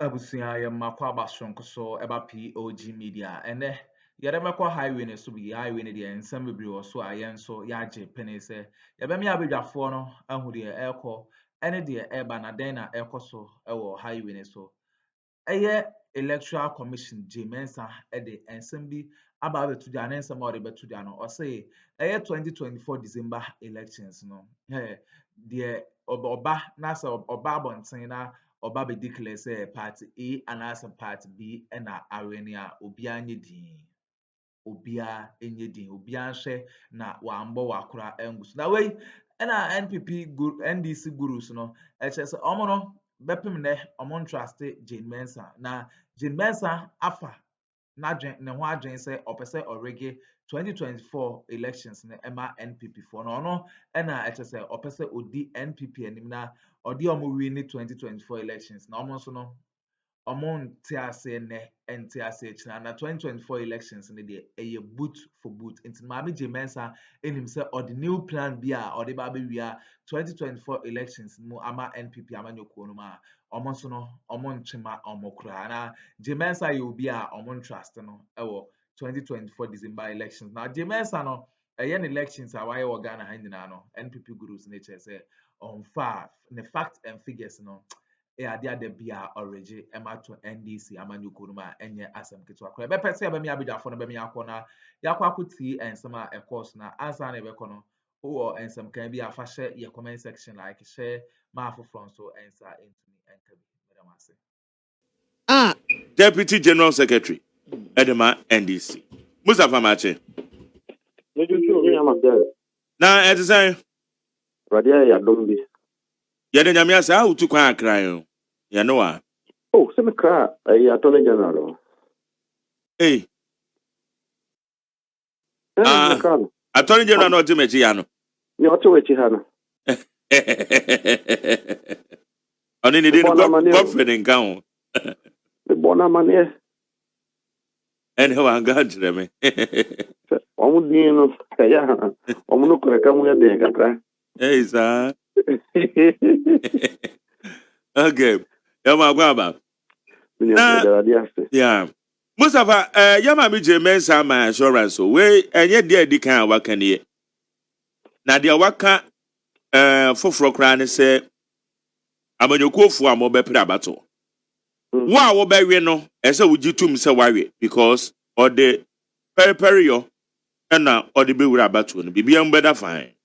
Abusia makwa basonko so eba POG Media ene yɛde mɛkɔ highway ne so bi highway ne deɛ nsɛm bebree wɔ so a yɛn so yɛagye pene sɛ yɛbɛmi abadwafoɔ no ahu deɛ ɛrekɔ ɛne deɛ ɛreba na dɛn na ɛrekɔ so ɛwɔ highway ne so ɛyɛ electoral commission Mensah ɛde nsɛm bi aba abɛto dwa ne nsɛm a ɔde bɛto dwa no ɔsɛ ɛyɛ 2024 December elections no deɛ ɔba na sɛ ɔba abɔnten na Oba be declare say party A and as a party B and a arena obia nye din obia enye din obia hwe na wambo wakora engus na wey na NPP NDC Gǔrǔs no eche say omo no bepem ne omo trust Mensah na Mensah afa na dwen ne ho adwen say opese orege 2024 elections ne ema NPP for no no na eche say opese odi NPP anim na odi omo win 2024 elections na omo so no omo ntiase ne ntiase china na 2024 elections ne de eye boot for boot nti maami Mensah enim say odi new plan bi a odi ba be wia 2024 elections mu ama NPP amanyoko no ma omo so no omo nchema omo kura na Mensah ye obi a omo trust no ewo 2024 December elections na Mensah no eye elections a waye wo Ghana ha nyina no NPP Gǔrǔs ne che say on fa the facts and figures no ade bia already ema to NDC amanyoko no ma enye asem keto akora be pese be mi abidafo no be mi akona yakwa akuti ensem a course na answer na be kono o ensem kan bi afa hye ye comment section like share ma afofron so answer into me enka bi madam ase Deputy General Secretary Edema NDC Mustafa Mache na etisen Radia ya dombi. Yede nyame asa a utu kwan akran yo. Ya no a. Oh, se me kra Attorney General. Eh. Me kra no. Attorney General no ti mechi ya no. Ni ote wechi ha no. Oni ni din confident nka ho. Me bona mane. En ho anga jire me. Omu din no ya. Omu no kora ka mu ya de kakra. Eh sir. Okay. Yama gwaba. Yeah. Mustafa, yama mi Mensah my assurance we enye dia di kan waka ne. Na dia waka foforo kra ne se amanyokofo a mo be pra abato. Wo a wo be we no, ese wo gitum se wawe because or the periperio na or the be wura abato no bibia mbeda fine.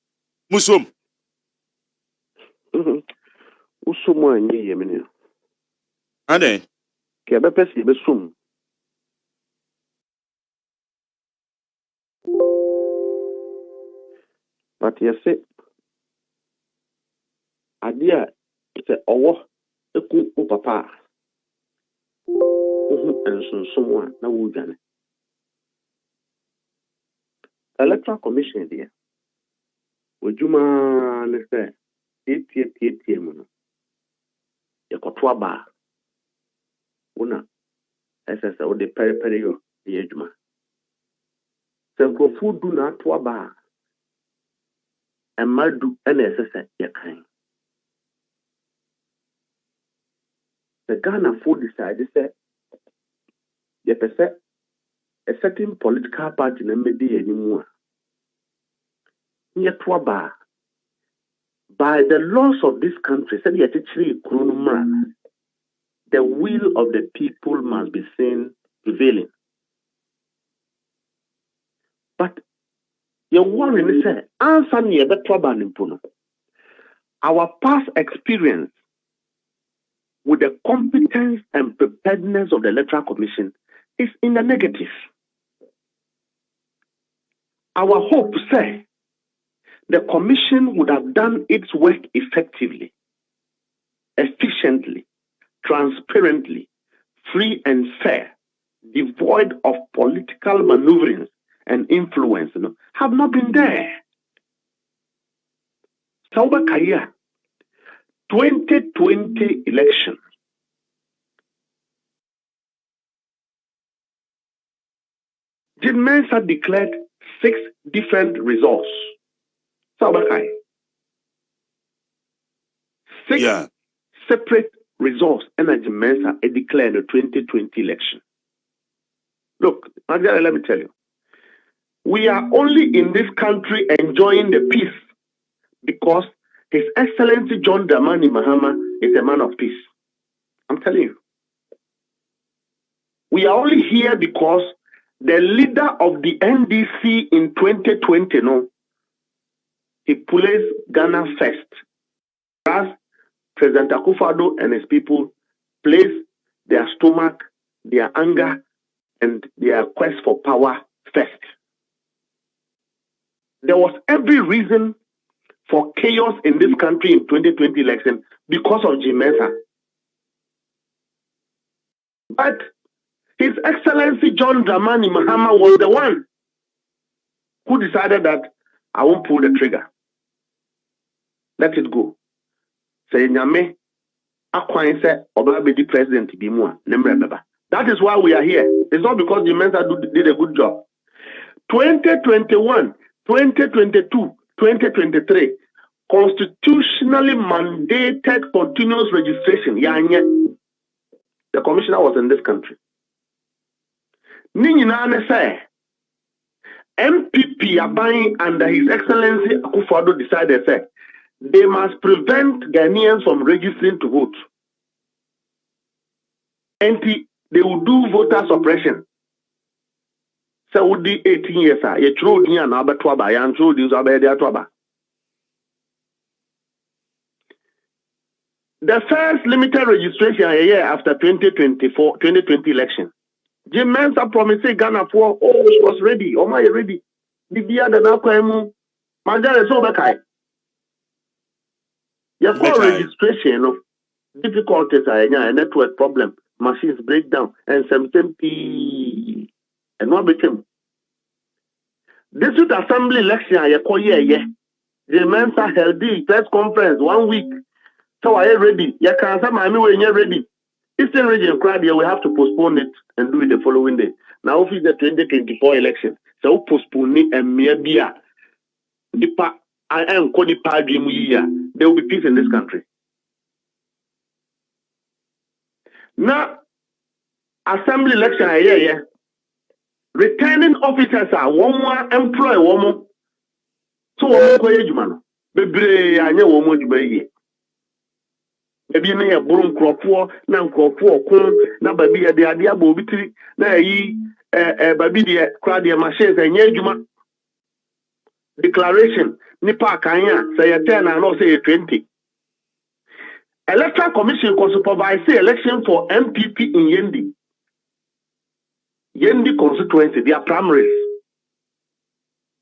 Musom. Usumu anyi yemini. Ade. Ke be pesi be sum. But you say adia se owo eku o papa. Ensunsum a na wo dwane. Electoral Commission there. Wojuma ne se tie mu no. Yekoto aba. Una SSA o de pere yo ye djuma. Se nkrofo du na to aba. Emadu ene SSA ye kan. The Ghana food decided say ye pese a certain political party na medi anymore. Ye to aba. By the laws of this country, said yet the will of the people must be seen prevailing. But your worry say answer me the trouble in Puno. Our past experience with the competence and preparedness of the Electoral Commission is in the negative. Our hope say the Commission would have done its work effectively, efficiently, transparently, free and fair, devoid of political maneuverings and influence, have not been there. Sauba Kaya, 2020 election. Mensah declared 6 different results. Sauba Kaya. 6 separate results energy Mensah declared the 2020 election. Look, Ǎngřǐly, let me tell you, we are only in this country enjoying the peace because His Excellency John Dramani Mahama is a man of peace. I'm telling you. We are only here because the leader of the NDC in 2020, he placed Ghana first. As President Akuffo and his people placed their stomach, their anger, and their quest for power first. There was every reason for chaos in this country in 2020 election because of Mensah. But His Excellency John Dramani Mahama was the one who decided that I won't pull the trigger. Let it go. Say nyame akwan say obabedi president bi mu a nemre beba. That is why we are here. It's not because Mensah did a good job. 2021, 2022, 2023, constitutionally mandated continuous registration. The commissioner was in this country. Ninyina say NPP aban under His Excellency Akuffo decided say they must prevent Ghanaians from registering to vote. And they will do voter suppression. So would the 18 years you throw the another twaba, you throw this twaba. The first limited registration a year after 2020 election. Mensah promised Ghana for she was ready. Oh my ready. The beer the Nakwemu Major is over. Your call registration difficulties are a network problem, machines break down, and something and what became. This youth assembly election I call the Mensah held the press conference 1 week. So I ready. You can't say when you're ready. Eastern region crowd here, we have to postpone it and do it the following day. Now if it's the 2024 election, so postpone it and maybe there will be peace in this country. Now, assembly election, returning officers are one more employ one more. So one more man. Bebre anya one more jubaye. Ebi na ya buru nkrofo na nkrofo okun na babi ya de ade abo bitiri na yi babi de crowd de machines enye adwuma. Declaration nipa akanya say 10 and no say 20. Electoral Commission can supervise the election for NPP in Yendi constituency, their primaries.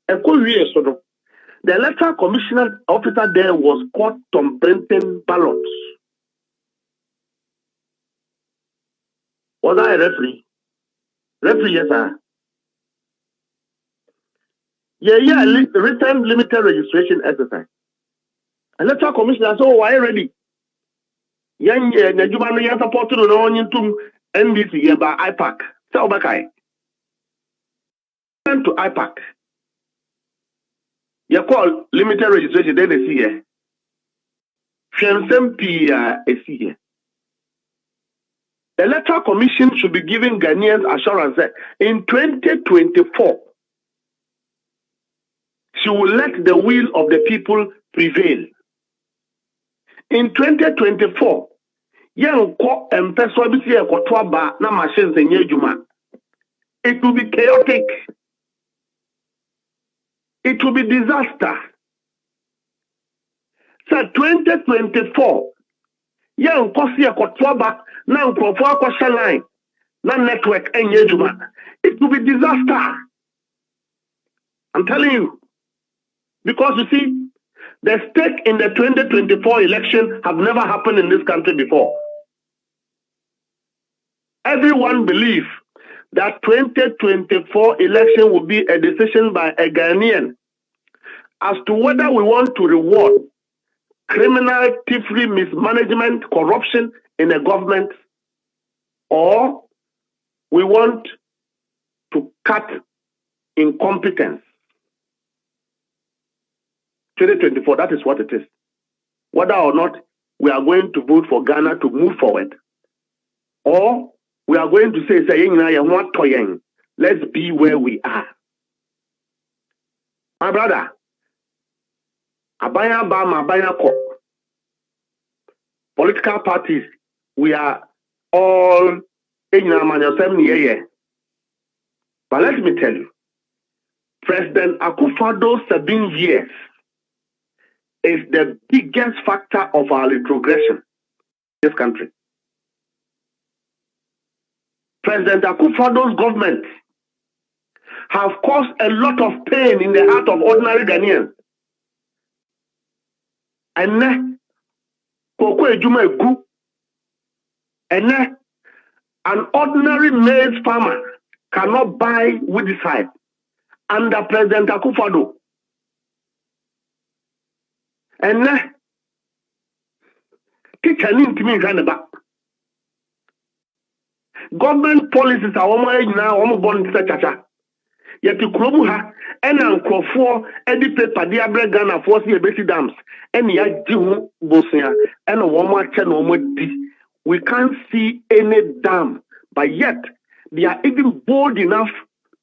The Electoral Commissioner officer there was caught printing ballots. Was I a referee? Referee, yes, sir. Yeah, written limited registration exercise. Electoral Commissioner, so why ready? Yang Najuma no yan support no onyin NDC ye ba IPAC. Say obakai. To IPAC. You call limited registration then they see here. The Electoral Commission should be giving Ghanaians assurance that in 2024 she will let the will of the people prevail. In 2024, it will be chaotic. It will be disaster. So 2024, it will be disaster. I'm telling you. Because you see, the stake in the 2024 election have never happened in this country before. Everyone believes that 2024 election will be a decision by a Ghanaian as to whether we want to reward criminal, thievery, mismanagement, corruption in a government, or we want to cut incompetence. 2024, that is what it is. Whether or not we are going to vote for Ghana to move forward, or we are going to say, let's be where we are. My brother, Abaya Bama, Abaya Ko. Political parties, we are all in our. But let me tell you, President Akuffo's 7 years is the biggest factor of our retrogression in this country. President Akuffo's government have caused a lot of pain in the heart of ordinary Ghanaians. And then, an ordinary maize farmer cannot buy weedicide under President Akuffo. And then, government policies are now born chacha. Yet to Krobuha and Akuffo, Eddie paper, the Abre Ghana force the basic dams, and Yajimu Bosnia, and a woman channel. We can't see any dam, but yet they are even bold enough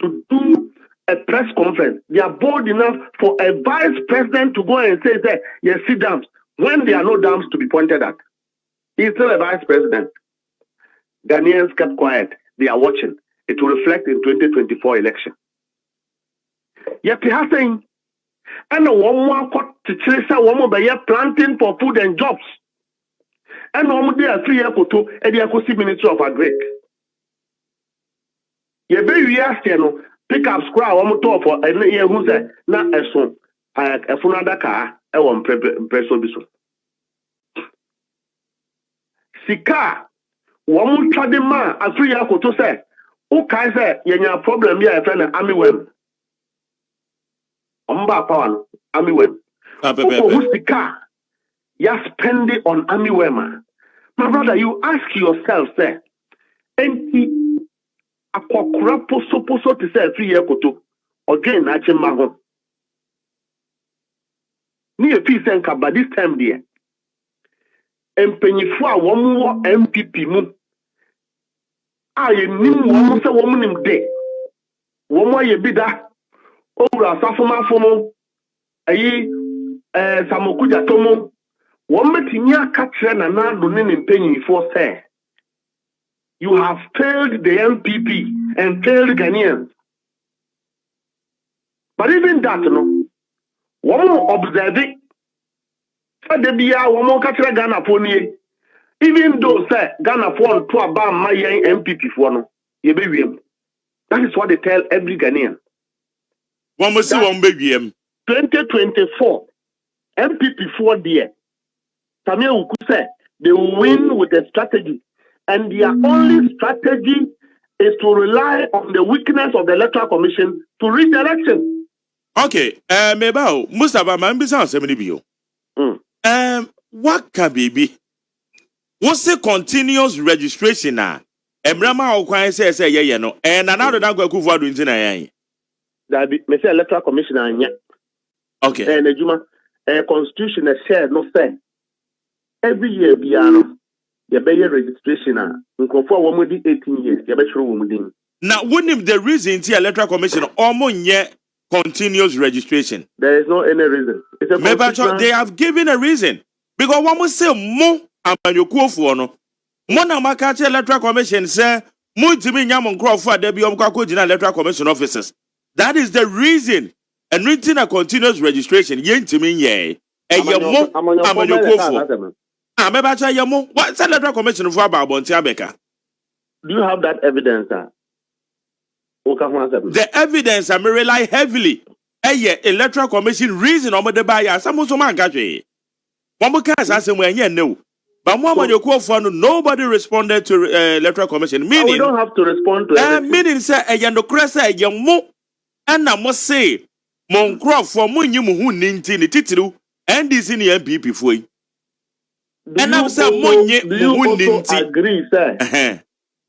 to do a press conference. They are bold enough for a vice president to go and say that, yes, see dams, when there are no dams to be pointed at. He's still a vice president. Ghanaians kept quiet. They are watching. It will reflect in 2024 election. Yet he has saying, and one more planting for food and jobs. And one day 3 years ago, and the Ministry of Agric. Ye be we ask no pick up scroll one talk for and ye who say na eso a funada car e won preso biso. Sika one trade man a 3 years ago to say o kai say ye nya problem here e friend army wem. Omba power no army wem. Who sika ya spend it on army wem. My brother, you ask yourself, say, enti akokura poso to say 3 years ago, again, I change my home. Ni a piece and by this time there. And penny for one more NPP mu. I knew one say woman him day. One more ye bida. Ora safuma fomo. Ayi samokuja tomo. One metinya catcher na na donin penny for say. You have failed the NPP and failed Ghanaians. But even that, no, one more observe it. One more catcher Ghana pony. Even though say Ghana for to about my NPP for no, that is what they tell every Ghanaian. One must see one baby. 2024 NPP for dear. Samuel Uku say they will win with a strategy. And their only strategy is to rely on the weakness of the Electoral Commission to rig the election. Okay, Mebao, Mustafa, man, be sound 70 bio. What can be? What's the continuous registration now? Embrama Okwan says, yeah, no, and another than Akuffo doing in that be Mr. Electoral Commissioner. Okay, and the Juma Constitution is shared, no fair. Every year, Biano. You pay your registration now. 18 years. You bet sure now, wouldn't the reason the Electoral Commission almost continuous registration? There is no any reason. It's a maybe they have given a reason because one must say more about your Akuffo no. Mona makache Electoral Commission say mo timi nyam nkrofo adabi omkwako jina Electoral Commission officers. That is the reason. And written a continuous registration yentimi nye. Eyemo Akuffo. What's the Electoral Commission for about Bontiabeka? Do you have that evidence? The evidence I may rely heavily. Electoral Commission reason on the buyer. Some of man catch. One more case I say when no. But one you call for nobody responded to Electoral Commission. Meaning we don't have to respond to everything. Meaning say no cresa young mo and I must say mon crop for mun you who ninti ni titru NDC ni NPP for. And I'm saying, do you also agree, sir?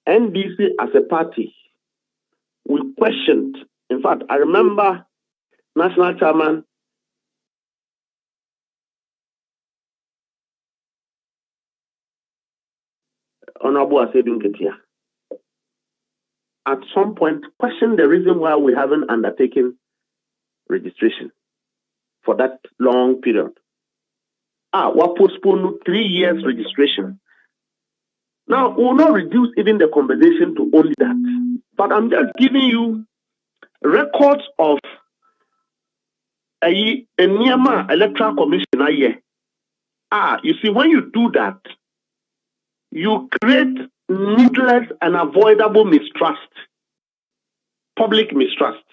NDC as a party, we questioned. In fact, I remember National Chairman Honorable Asedun Ketia, at some point question the reason why we haven't undertaken registration for that long period. What postponed 3 years registration. Now, we will not reduce even the conversation to only that. But I'm just giving you records of a Myanmar Electoral Commission a year. You see, when you do that, you create needless and avoidable mistrust, public mistrust.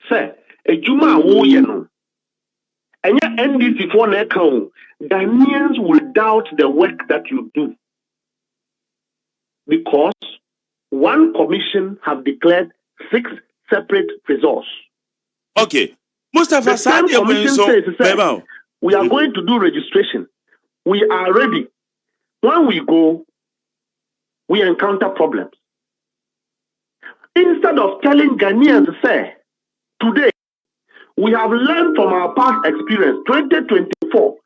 Say, a Juma Woyeno, and your NDC for an account, Ghanaians will doubt the work that you do because one commission have declared 6 separate results. Okay. Mustafa, the same commission says, we are going to do registration. We are ready. When we go, we encounter problems. Instead of telling Ghanaians, say, today, we have learned from our past experience, 2024,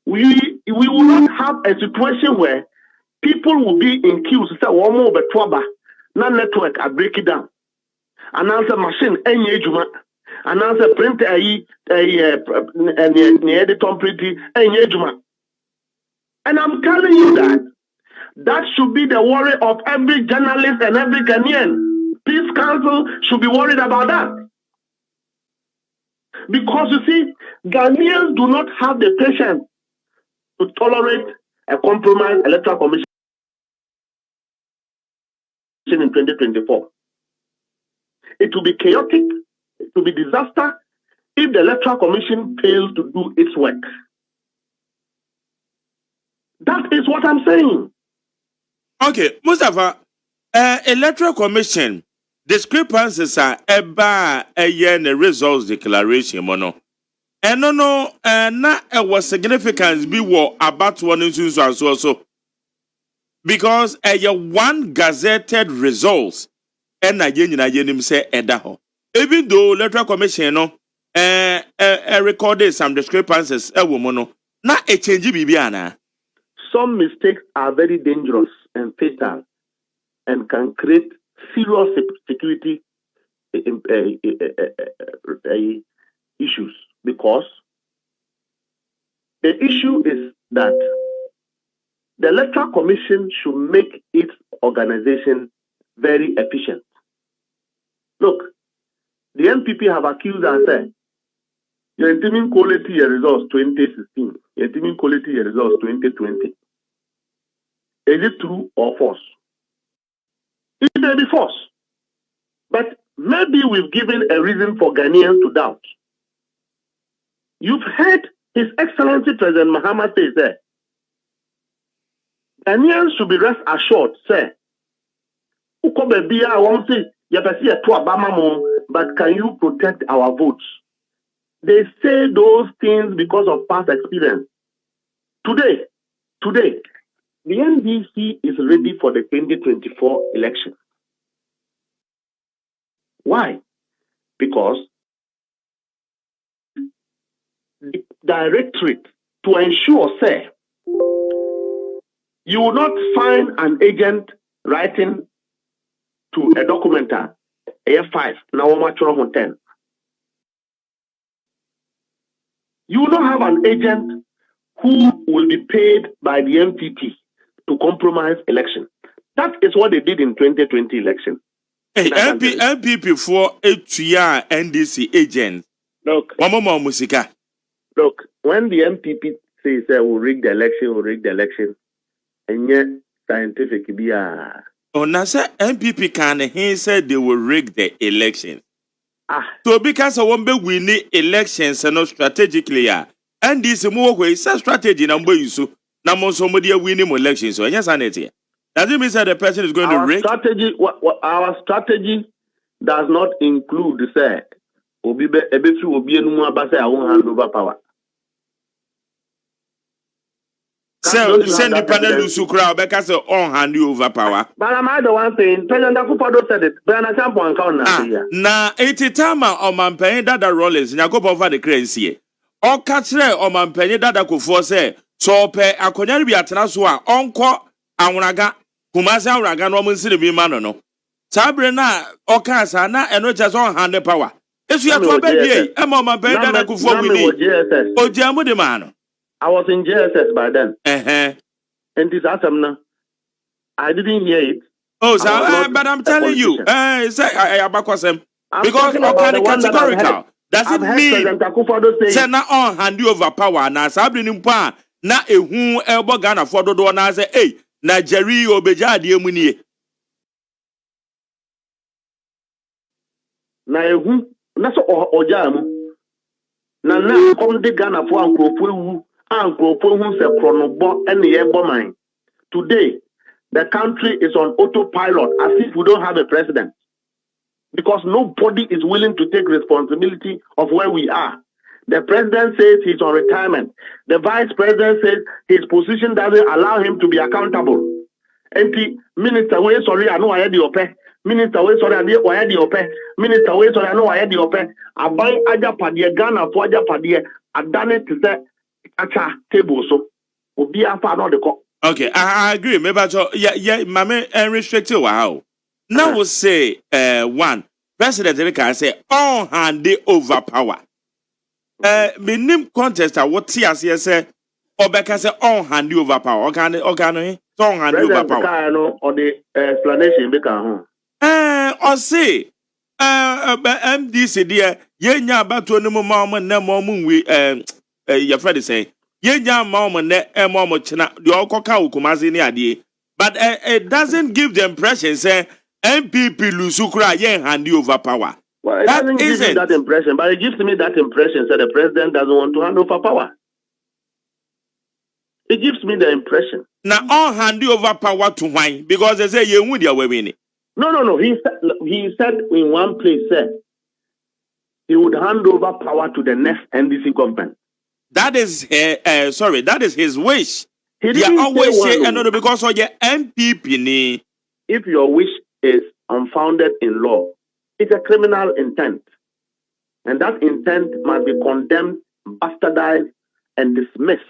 we will not have a situation where people will be in queues, say, one more betwaba, na network, I break it down. Announce a machine, any juma, announce a print, any editor pretty, any juma. And I'm telling you that should be the worry of every journalist and every Ghanaian. Peace Council should be worried about that. Because you see, Ghanaians do not have the patience to tolerate a compromised electoral commission in 2024. It will be chaotic, it will be disaster if the electoral commission fails to do its work. That is what I'm saying. Okay, Mustafa, electoral commission discrepancies are about a year in the results declaration, mono. And no, na was significance be what about one instance also. Because one gazetted results, and I say edaho. Even though electoral commission recorded some discrepancies, woman, na a change bibiana. Some mistakes are very dangerous and fatal and can create serious security issues because the issue is that the Electoral Commission should make its organization very efficient. Look, the NPP have accused us that you're intimidating quality results 2016, you're intimidating quality results 2020. Is it true or false? It may be false. But maybe we've given a reason for Ghanaians to doubt. You've heard His Excellency President Mahama say that Ghanaians should be rest assured, say, but can you protect our votes? They say those things because of past experience. Today, the NDC is ready for the 2024 election. Why? Because the directorate to ensure, say, you will not find an agent writing to a documenter, A5, now 10. You will not have an agent who will be paid by the NPP to compromise election. That is what they did in 2020 election. Hey, NPP for a NDC agent. Look, look, when the NPP says we'll rig the election, and yet scientific be Oh, now sir, NPP can he said they will rig the election. So because I won't be winning elections and not strategically, and this more way strategy number you so now somebody winning elections. So yes, I need it. Does it mean that the person is going to rig? Our strategy does not include say obi ebetu obi enu abase I won't hand over power. Send the panel to Sukra because on hand you over power. But I'm the one saying President Akuffo said it. But I'm not one count now. Na 80 time on man paying that rollers. Now go over the crazy. Or catch on man paying that Akuffo say so pay a corner be at Nasua. Encore Awraga, Kumasi Awraga no Munsiri Bimano no. Sabrina Okasa na eno just on hand power. If you have to obey, Mama Benda Akuffo Winnie. Ojamu de man. I was in JSS by then. And this Asamna, I didn't hear it. Oh, sir, but I'm telling you, say I because categorical. Does it mean say na on hand you over power na Sabrina Mpa na ehu elbo Ghana for do na say hey na Jerry obeja de munie. Na ehu na so oja mu na kom de Ghana for ankrofo ewu ankrofo hu se kronobo ene ye boman. Today the country is on autopilot as if we don't have a president, because nobody is willing to take responsibility of where we are. The president says he's on retirement. The vice president says his position doesn't allow him to be accountable. And the minister, sorry, I know I had the OPE. Minister, sorry, I had the OPE. Minister, sorry, I know I had the OPE. I buy Aja Padie, Ghana for Aja Padie. I done it to say, Acha table, so will be a part of the court. Okay, I agree. Maybe mame restricted wow. Now we say one president can say all hand over power. Minim contest what TS say Obeka say all hand over power. Okay, all hand over power. Or the explanation because or say MDC dear yenya about no mama no more we your friend say Yenya mama ne mama china the okoka ukumazi ni adie. But it doesn't give the impression say NPP lusukra yen hand over power. Well, it doesn't give me that impression, but it gives me that impression that the president doesn't want to hand over power. It gives me the impression. Now all hand over power to wine because they say you would your women. No. He said in one place, sir, he would hand over power to the next NDC government. That is that is his wish. He always say another because of your NPP ni. If your wish is unfounded in law, it's a criminal intent. And that intent must be condemned, bastardized, and dismissed.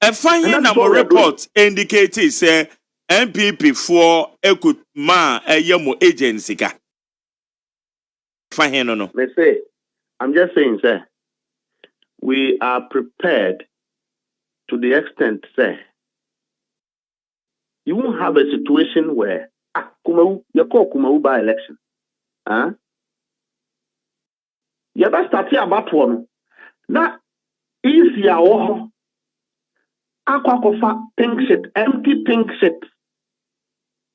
A final number report indicates say NPP for Ekutma Yemo agency. Fine, no. They say, I'm just saying, sir, we are prepared to the extent, sir, you won't have a situation where you call Kumawu by election. You better start here about one. Now, if you are Akuffo pink sheet, empty pink sheet,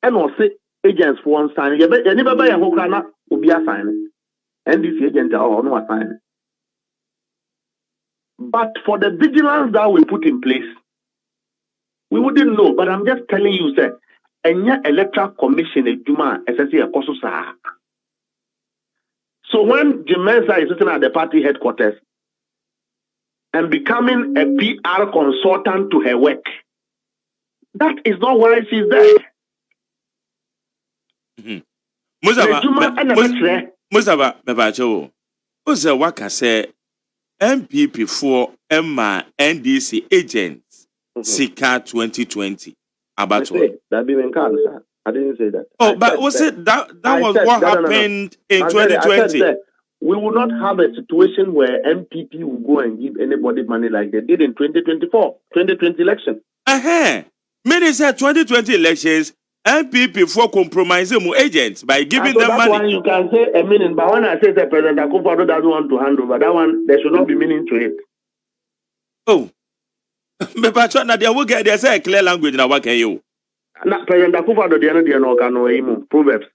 and also agents for one sign. You never buy a hokana will be a sign. And this agent are no sign. But for the vigilance that we put in place, we wouldn't know. But I'm just telling you, sir, any electoral commission in Juma, SSC, so when Mensah is sitting at the party headquarters and becoming a PR consultant to her work, that is not why she's there. Musaba Bebajo, Uza Waka say MPP for Emma NDC agents, Sika 2020. About what? That be sir. I didn't say that. Oh, but was it that was what happened in 2020? We will not have a situation where MPP will go and give anybody money like they did in 2020 election. Many said 2020 elections, MPP for compromising agents by giving them money. One you can say a meaning, but when I say the President Akuffo doesn't want to hand over, that one there should not be meaning to it. Oh, but they will get there say clear language now. What can you? President Akuffo no Proverbs.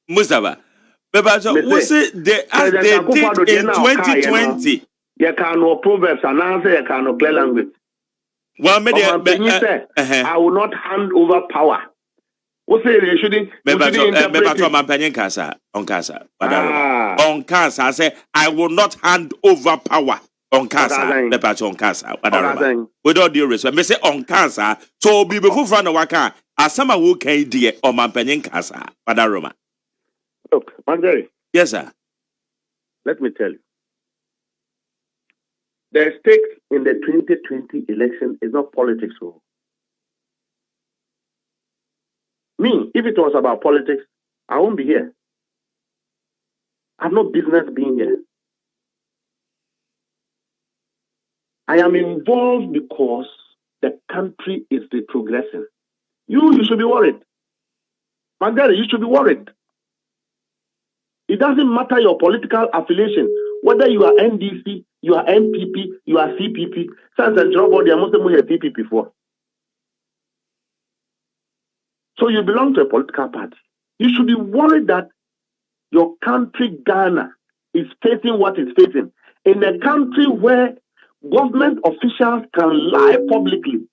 Mustafa. But was it as they did in 2020? You can know Proverbs and answer you can know clear language. Well, I will not hand over power. What say they shouldn't? On Casa, I say I will not hand over power. On Casa, with all due respect, me say on Casa. So be before front of Waka, as some who can dear on my penny Casa, Padaroma. Look, Ǎngřǐly. Yes, sir. Let me tell you. The stake in the 2020 election is not politics. Me, if it was about politics, I won't be here. I have no business being here. I am involved because the country is retrogressing. You should be worried. Magdalene, you should be worried. It doesn't matter your political affiliation, whether you are NDC, you are NPP, you are CPP. Since and nobody, I must have CPP before. So you belong to a political party. You should be worried that your country, Ghana, is facing what it's facing. In a country where government officials can lie publicly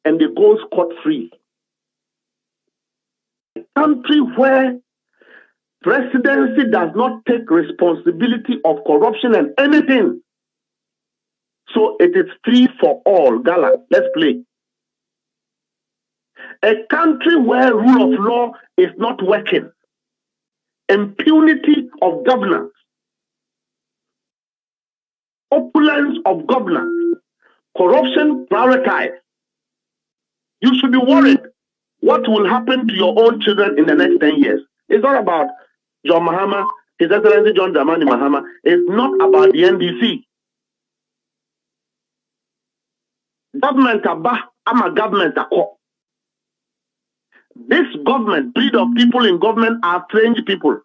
and they go scot-free. A country where presidency does not take responsibility of corruption and anything. So it is free for all. Gala, let's play. A country where rule of law is not working. Impunity of governance. Opulence of governance. Corruption prioritized. You should be worried what will happen to your own children in the next 10 years. It's not about John Mahama, His Excellency John Dramani Mahama. It's not about the NDC. Government I'm a government. This government, breed of people in government are strange people.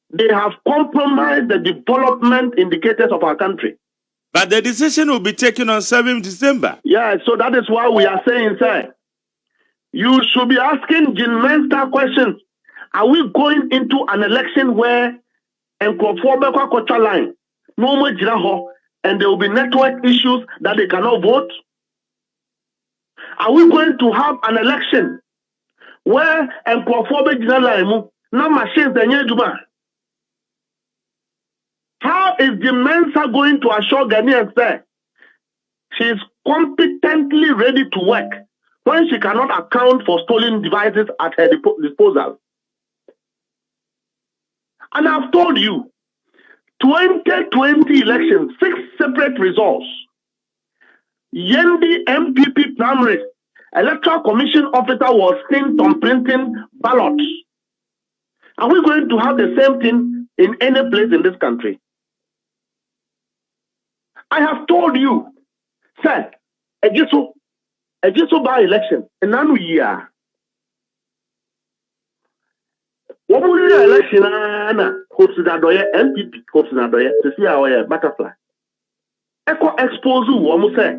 They have compromised the development indicators of our country. But the decision will be taken on 7th December. Yeah, so that is why we are saying, sir, you should be asking Mensah questions. Are we going into an election where Akuffo line, no more jiraho, and there will be network issues that they cannot vote? Are we going to have an election where Akuffo line, no machines the How is the Mensah going to assure Ghanaians that she is competently ready to work when she cannot account for stolen devices at her disposal? And I've told you, 2020 elections, 6 separate results. Yendi NPP primaries, Electoral Commission officer was seen on printing ballots. Are we going to have the same thing in any place in this country? I have told you, sir, a jiso by election, and now year. What will the election? Hopes that NPP, hopes that to see our butterfly. Echo expose you, say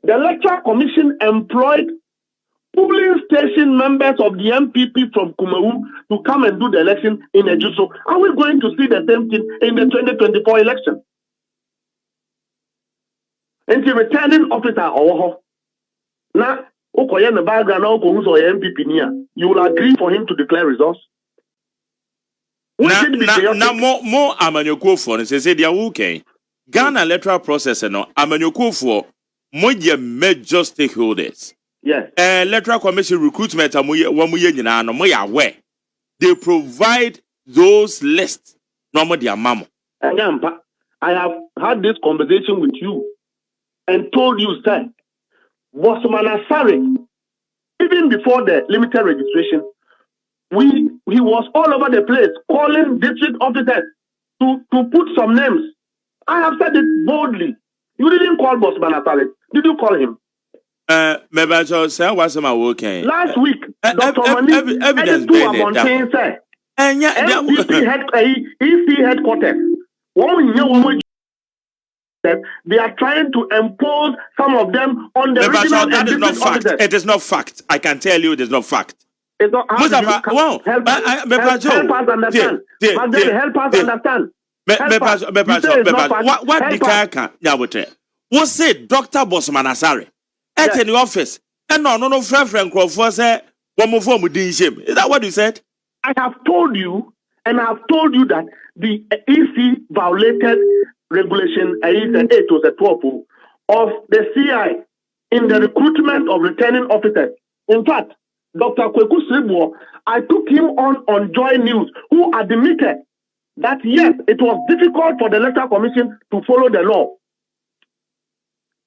the Electoral Commission employed polling station members of the NPP from Kumawu to come and do the election in a jiso. Are we going to see the same thing in the 2024 election? And the returning officer or now, Okoye the background NPP near, you will agree for him to declare results. Now more Amanyoko and say they are okay. Ghana electoral process no Amanyoko for more major stakeholders. Yes. Electoral Commission recruitment aware. They provide those lists. No their mamo. I have had this conversation with you and told you, sir, Bosman Asare, even before the limited registration, he was all over the place calling district officers to put some names. I have said it boldly. You didn't call Bosman Asare. Did you call him? Maybe sir, what's my working? Last week, Dr. Mani, evidence sir. And NPP EC headquarters. They are trying to impose some of them on the regional that is not fact. officers. It is not fact. I can tell you it is not fact. It's not help us understand. Help us understand. What the car can what said Dr. Bosman Asare at in the office and no friend Crawford said one more form with Is that what you said? I have told you, and I have told you that the EC violated regulation 812 of the CI in the recruitment of returning officers. In fact, Dr. Kweku Sribo, I took him on Joy News, who admitted that yes, it was difficult for the Electoral Commission to follow the law.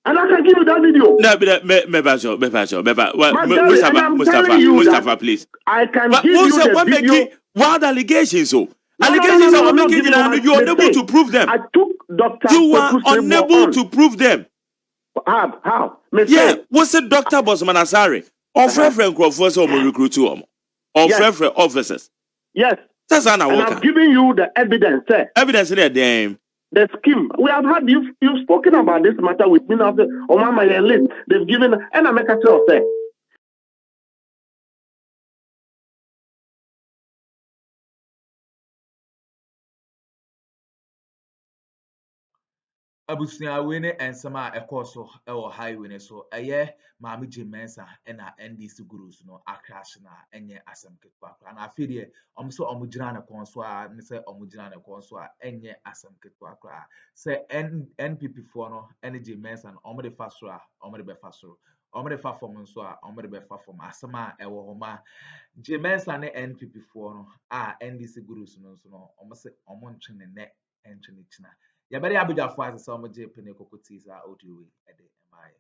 And I can give you that video. No, Mustafa, please. I can But give you the what video. making wild allegations? So No, allegations no, are I'm not making giving you are unable to prove them. I took Dr. You are Akuffo unable on. to prove them. How? Yeah, what's it, Dr. Bosman Asari? Or friend Crawford or recruit to them? Or friend officers? Yes. That's an and I'm giving you the evidence. Evidence in there, damn. The scheme. We have had you've spoken about this matter with me now. Mahama and Elec. They've given and I make a say. Abusua we ne ensema ekoso ewo highway ne so eye maami je Mensah na NDC Gǔrǔs no akrash na enye asem ketwa na afide omso omugina na konso a ne se omugina na konso a enye asem ketwa kra se NPP fo no ene je Mensah no omde fasoro a omde be fasoro omde fa form nso a omde be fa form asema ewo homa je Mensah ne NPP fo no a NDC Gǔrǔs no nso no omse omontwe ne entwe ne china. Ya bari abujafo asesa omo je pene kokoti sa audio we ede emaye.